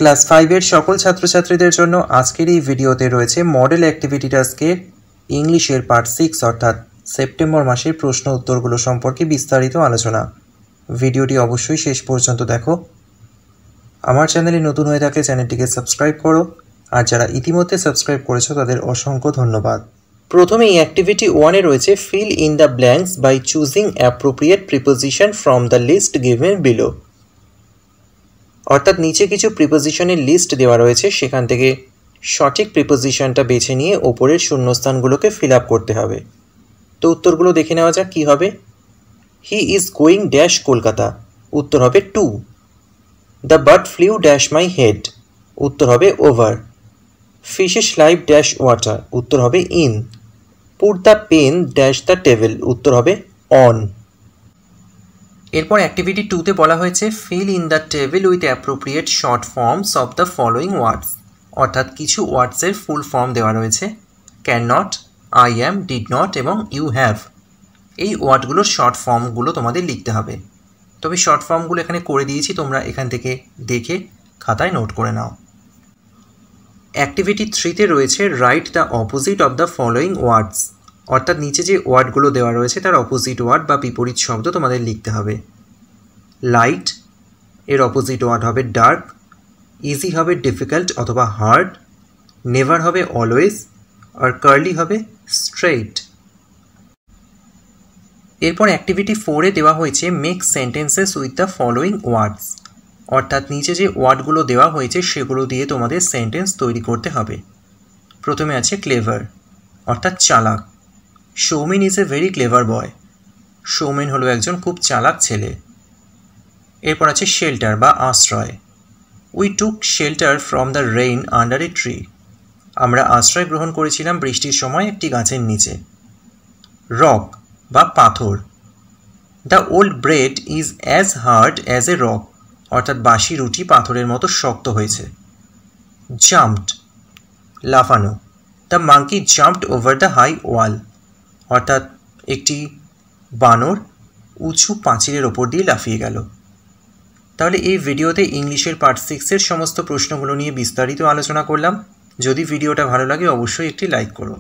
Class 5 এর সকল ছাত্রছাত্রীদের জন্য আজকের এই ভিডিওতে রয়েছে মডেল অ্যাক্টিভিটি টাস্কের ইংলিশের পার্ট 6 অর্থাৎ সেপ্টেম্বর মাসের প্রশ্ন উত্তরগুলো সম্পর্কে বিস্তারিত আলোচনা। ভিডিওটি অবশ্যই শেষ পর্যন্ত দেখো। আমার চ্যানেলে নতুন হয়ে থাকলে চ্যানেলটিকে সাবস্ক্রাইব করো, আর যারা ইতিমধ্যে সাবস্ক্রাইব করেছো তাদের অসংখ্য ধন্যবাদ। প্রথমে এই অ্যাক্টিভিটি 1 এ রয়েছে fill in the blanks by choosing appropriate preposition from the list given below. অর্থাৎ নিচে কিছু প্রিপোজিশনের লিস্ট দেওয়া রয়েছে, সেখান থেকে সঠিক প্রিপোজিশনটা বেছে নিয়ে ওপরের শূন্যস্থানগুলোকে ফিল আপ করতে হবে। তো উত্তরগুলো দেখে নেওয়া যাক কী হবে। He is going dash Kolkata, উত্তর হবে to. The bird flew dash my head, উত্তর হবে over. Fishes live dash water, উত্তর হবে in. Put the pen dash the table, উত্তর হবে অন। এরপর অ্যাক্টিভিটি 2 তে বলা হয়েছে fill in the table with appropriate short forms of the following words. অর্থাৎ কিছু ওয়ার্ডসের ফুল ফর্ম দেওয়া রয়েছে, can not, I am, did not এবং ইউ হ্যাভ। এই ওয়ার্ডগুলোর শর্ট ফর্মগুলো তোমাদের লিখতে হবে। তবে শর্ট ফর্মগুলো এখানে করে দিয়েছি, তোমরা এখান থেকে দেখে খাতায় নোট করে নাও। অ্যাক্টিভিটি 3 তে রয়েছে write the opposite of the following words. অর্থাৎ নিচে যে ওয়ার্ডগুলো দেওয়া রয়েছে তার অপোজিট ওয়ার্ড বা বিপরীত শব্দ তোমাদের লিখতে হবে। লাইট এর অপোজিট ওয়ার্ড হবে ডার্ক, ইজি হবে ডিফিকাল্ট অথবা হার্ড, নেভার হবে অলওয়েজ, আর কার্লি হবে স্ট্রেইট। এরপর অ্যাক্টিভিটি 4 এ দেওয়া হয়েছে make sentences with the following words. অর্থাৎ নিচে যে ওয়ার্ডগুলো দেওয়া হয়েছে সেগুলো দিয়ে তোমাদের সেন্টেন্স তৈরি করতে হবে। প্রথমে আছে ক্লেভার অর্থাৎ চালাক। Soumen is a very clever boy, Soumen হলো একজন খুব চালাক ছেলে। এরপর আছে শেল্টার বা আশ্রয়। We took shelter from the rain under a tree, আমরা আশ্রয় গ্রহণ করেছিলাম বৃষ্টির সময় একটি গাছের নিচে। রক বা পাথর। The old bread is as hard as a rock, অর্থাৎ বাসি রুটি পাথরের মতো শক্ত হয়েছে। জাম্পড লাফানো। The monkey jumped over the high wall, অর্থাৎ একটি বানর উঁচু পাঁচিলের ওপর দিয়ে লাফিয়ে গেল। তাহলে এই ভিডিওতে ইংলিশের পার্ট 6 এর সমস্ত প্রশ্নগুলো নিয়ে বিস্তারিত আলোচনা করলাম। যদি ভিডিওটা ভালো লাগে অবশ্যই একটি লাইক করো।